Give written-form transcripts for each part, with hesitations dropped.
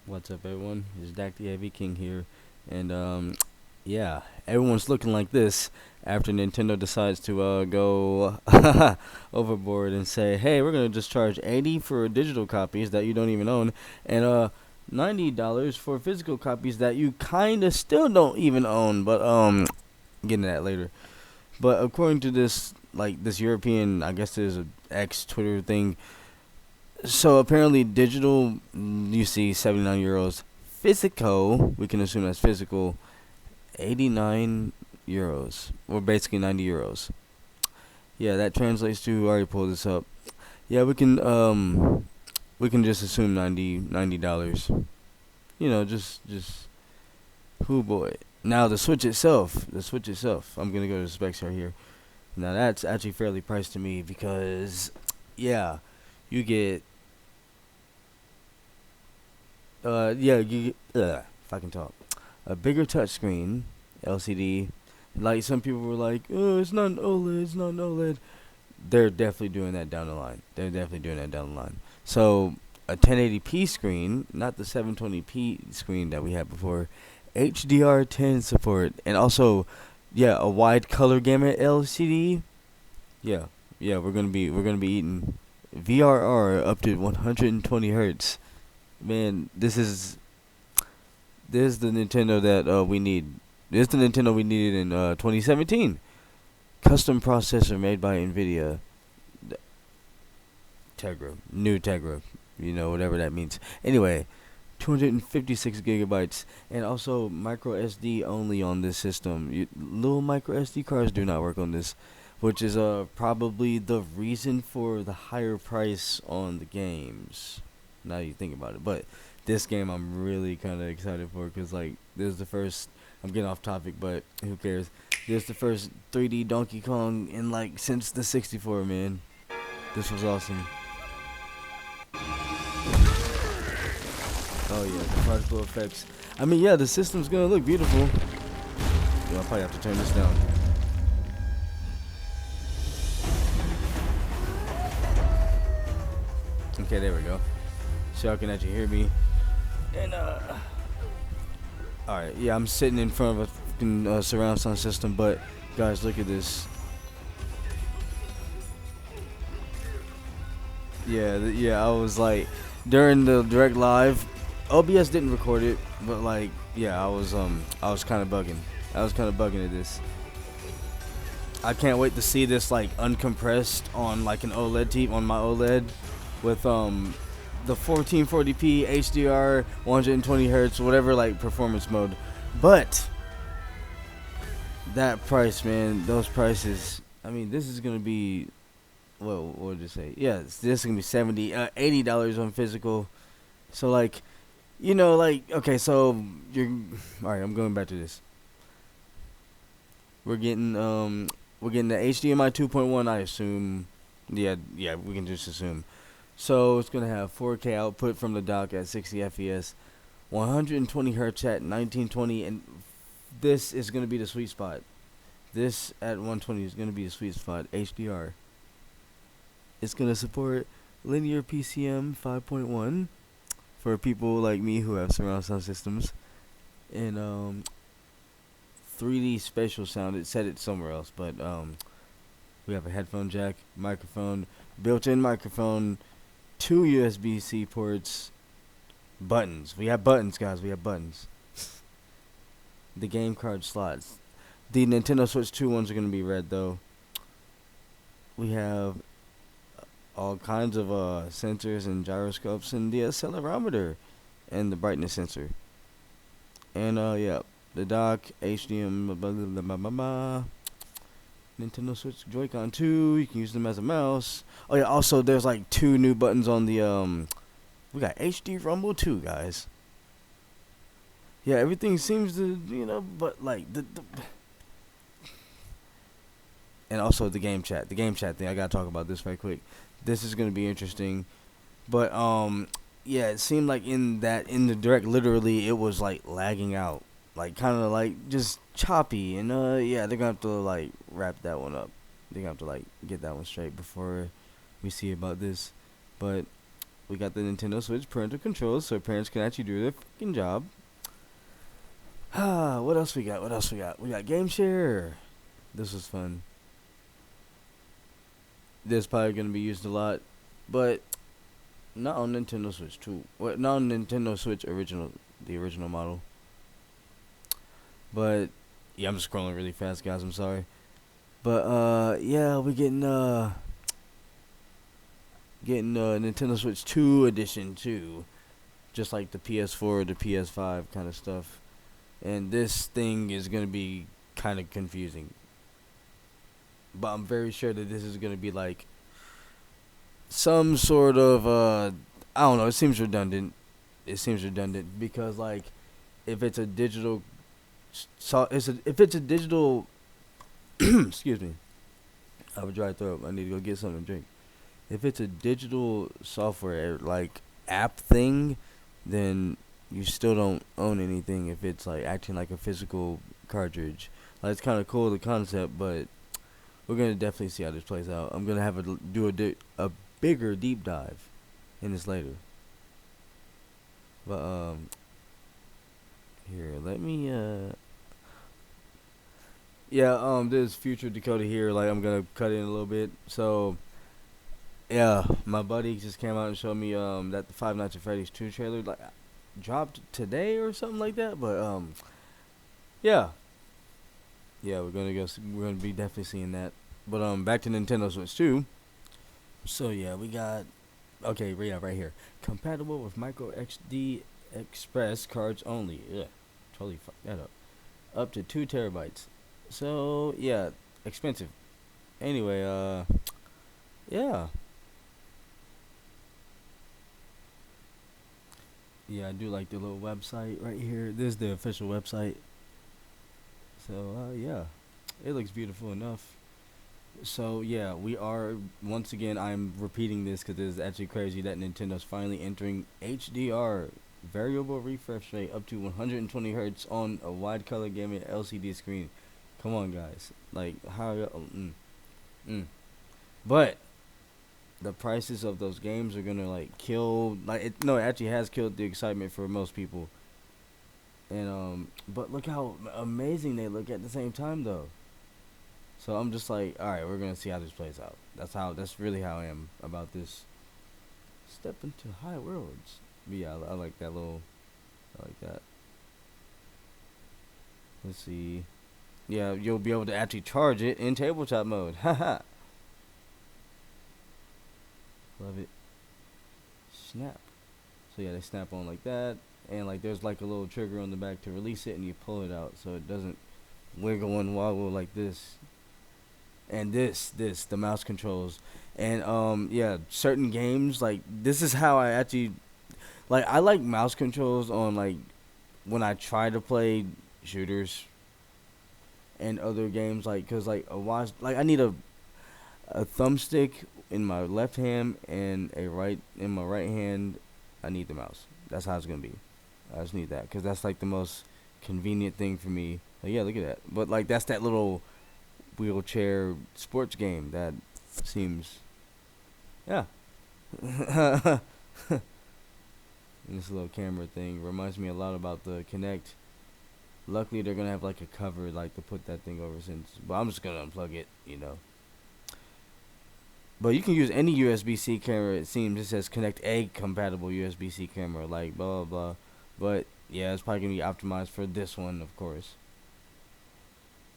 What's up, everyone? It's Dak the AV King here, and yeah, everyone's looking like this after Nintendo decides to go overboard and say, "Hey, we're gonna just charge 80 for digital copies that you don't even own, and $90 for physical copies that you kinda still don't even own." But getting to that later. But according to this, like this European, I guess there's a X Twitter thing. So apparently, digital, you see 79 euros. Physical, we can assume that's physical, 89 euros, or basically 90 euros. Yeah, that translates to. I already pulled this up. Yeah, we can just assume $90. Just who boy. Now the Switch itself. I'm gonna go to the specs right here. Now that's actually fairly priced to me because, yeah, you get if I can talk, a bigger touchscreen, LCD. Like some people were like, "Oh, it's not an OLED. It's not an OLED." They're definitely doing that down the line. They're definitely doing that down the line. So a 1080p screen, not the 720p screen that we had before. HDR10 support, and also, yeah, a wide color gamut LCD. Yeah, yeah, we're gonna be eating VRR up to 120 hertz. Man, this is the Nintendo that we need. This is the Nintendo we needed in 2017. Custom processor made by Nvidia, Tegra, new Tegra, whatever that means. Anyway, 256 gigabytes, and also micro SD only on this system. Little micro SD cards do not work on this, which is probably the reason for the higher price on the games. Now you think about it, but this game I'm really kind of excited for because like this is the first. I'm getting off topic, but who cares? This is the first 3D Donkey Kong in like since the 64. Man, this was awesome. Oh yeah, the particle effects. I mean, yeah, the system's gonna look beautiful. I'll probably have to turn this down. Okay, there we go. So y'all can actually hear me. And all right, yeah, I'm sitting in front of a fucking, surround sound system, but guys, look at this. Yeah, yeah, I was like during the direct live, OBS didn't record it, but like, yeah, I was kind of bugging. I was kind of bugging at this. I can't wait to see this like uncompressed on like an OLED TV on my OLED with the 1440p HDR 120 hertz whatever like performance mode. But that price, man, those prices. I mean, this is gonna be what did it say? Yeah, this is gonna be 70, $80 on physical. So like, like okay, so you're all right. I'm going back to this. We're getting the HDMI 2.1, I assume. Yeah, yeah, we can just assume. So it's gonna have 4K output from the dock at 60 FPS, 120 hertz at 1920, and this is gonna be the sweet spot. This at 120 is gonna be the sweet spot. HDR. It's gonna support linear PCM 5.1 for people like me who have surround sound systems, and 3D spatial sound. It said it somewhere else, but we have a headphone jack, microphone, built-in microphone, two USB-C ports, buttons. We have buttons, guys. We have buttons. The game card slots. The Nintendo Switch 2 ones are gonna be red though. We have all kinds of sensors and gyroscopes and the accelerometer and the brightness sensor. And yeah, the dock, HDMI, blah, blah, blah, blah, blah, blah. Nintendo Switch Joy-Con 2. You can use them as a mouse. Oh yeah, also there's like two new buttons on the We got HD Rumble too, guys. Yeah, everything seems to but like the and also the game chat. The game chat thing. I gotta talk about this right quick. This is gonna be interesting, but yeah, it seemed like in the direct, literally, it was like lagging out, like kind of like just choppy, and yeah, they're gonna have to like wrap that one up. They're gonna have to like get that one straight before we see about this, but We got the Nintendo Switch parental controls, so parents can actually do their fucking job. What else we got? What else we got? We got Game Share. This was fun. This is probably gonna be used a lot, but not on Nintendo Switch 2. What? Not on Nintendo Switch original, the original model. But yeah, I'm scrolling really fast, guys. I'm sorry. But yeah, we're getting Nintendo Switch 2 edition too, just like the PS4 or the PS5 kind of stuff. And this thing is gonna be kind of confusing, but I'm very sure that this is gonna be like some sort of I don't know. It seems redundant. It seems redundant because like if it's a digital, if it's a digital, excuse me, I have a dry throat. I need to go get something to drink. If it's a digital software like app thing, then you still don't own anything if it's like acting like a physical cartridge. Like it's kind of cool the concept, but we're gonna definitely see how this plays out. I'm gonna have to do a bigger deep dive in this later. But here, let me yeah, this future Dakota here. Like I'm gonna cut in a little bit. So yeah, my buddy just came out and showed me that the Five Nights at Freddy's 2 trailer like dropped today or something like that. But yeah, yeah, we're gonna be definitely seeing that. But back to Nintendo Switch 2. So yeah, we got okay, yeah, right here. Compatible with micro XD Express cards only. Yeah, totally fucked that up. Up to 2 terabytes. So yeah, expensive. Anyway, yeah, yeah, I do like the little website right here. This is the official website. So yeah, it looks beautiful enough. So yeah, we are once again. I'm repeating this because it's actually crazy that Nintendo's finally entering HDR, variable refresh rate up to 120 hertz on a wide color gaming LCD screen. Come on, guys. Like how? Mm. But the prices of those games are gonna like kill. Like it, no, it actually has killed the excitement for most people. And but look how amazing they look at the same time though. So I'm just like, all right, we're gonna see how this plays out. That's really how I am about this. Step into high worlds. But yeah, I like that little. I like that. Let's see. Yeah, you'll be able to actually charge it in tabletop mode. Haha. Love it. Snap. So yeah, they snap on like that, and like there's like a little trigger on the back to release it, and you pull it out so it doesn't wiggle and wobble like this. And this the mouse controls, and yeah, certain games like this is how I actually like I like mouse controls on like when I try to play shooters and other games like because like a watch like I need a thumbstick in my left hand and a right in my right hand. I need the mouse. That's how it's gonna be. I just need that because that's like the most convenient thing for me. Like, yeah, look at that. But like that's that little wheelchair sports game that seems yeah. This little camera thing reminds me a lot about the Kinect. Luckily, they're gonna have like a cover like to put that thing over since. But I'm just gonna unplug it, you know. But you can use any USB-C camera. It seems it says connect a compatible USB-C camera, like blah blah blah. But yeah, it's probably gonna be optimized for this one, of course.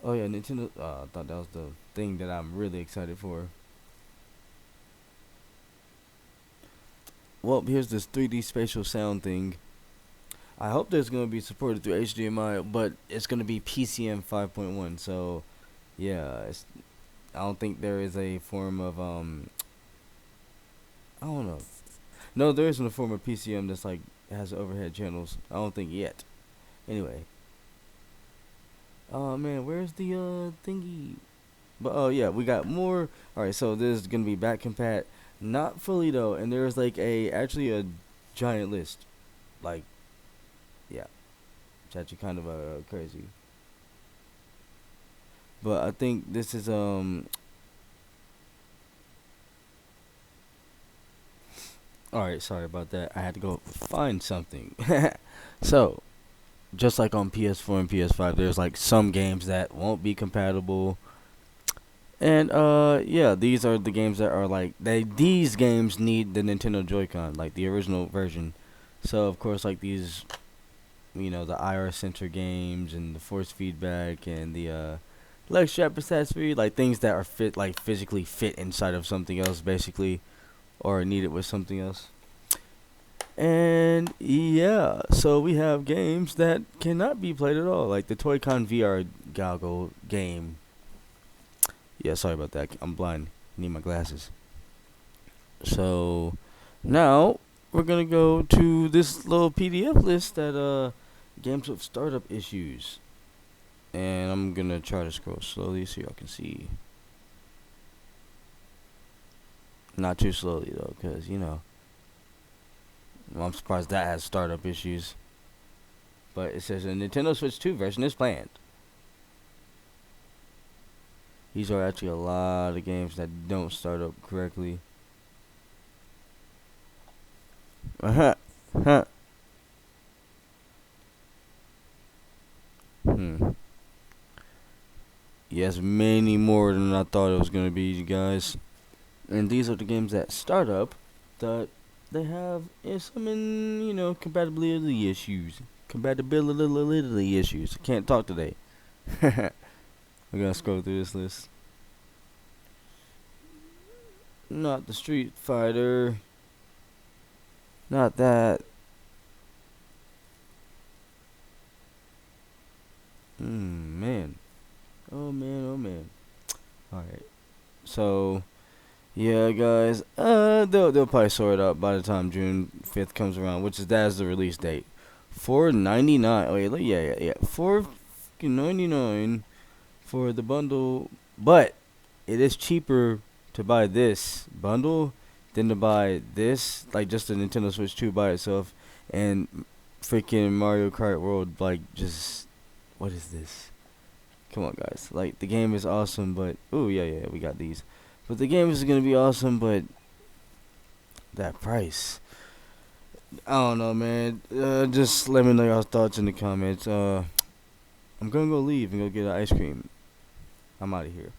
Oh yeah, Nintendo. I thought that was the thing that I'm really excited for. Well, here's this 3D spatial sound thing. I hope there's gonna be supported through HDMI, but it's gonna be PCM 5.1. So yeah, I don't think there is a form of I don't know. No, there isn't a form of PCM that's like has overhead channels. I don't think yet. Anyway. Oh man, where's the thingy? But oh yeah, we got more. All right, so this is gonna be back compat, not fully though, and there's like actually a giant list, like yeah, it's actually kind of crazy. But I think this is Alright, sorry about that. I had to go find something. So, just like on PS4 and PS5, there's like some games that won't be compatible. And yeah, these are the games that are like these games need the Nintendo Joy-Con, like the original version. So, of course, like these, the IR Center games and the force feedback and the leg strap accessory, like things that are fit, like physically fit inside of something else, basically, or needed with something else. And yeah, so we have games that cannot be played at all, like the Toy-Con VR goggle game. Yeah, sorry about that. I'm blind. Need my glasses. So now we're gonna go to this little PDF list that games with startup issues, and I'm gonna try to scroll slowly so y'all can see. Not too slowly though, cause well, I'm surprised that has startup issues. But it says a Nintendo Switch 2 version is planned. These are actually a lot of games that don't start up correctly. Uh huh. Huh. Hmm. Yes, many more than I thought it was gonna be, you guys. And these are the games that start up that they have some compatibility issues. Compatibility issues. I can't talk today. We're gonna scroll through this list. Not the Street Fighter. Not that. Man. Oh man, oh man. Alright. So yeah, guys. They'll probably sort it out by the time June 5th comes around, which is that's the release date. $4.99. Wait, yeah. $4.99 for the bundle, but it is cheaper to buy this bundle than to buy this, like just the Nintendo Switch 2 by itself, and freaking Mario Kart World. Like, just what is this? Come on, guys. Like, the game is awesome, but oh yeah, we got these. But the game is gonna be awesome, but that price. I don't know, man. Just let me know your thoughts in the comments. I'm gonna go leave and go get an ice cream. I'm out of here.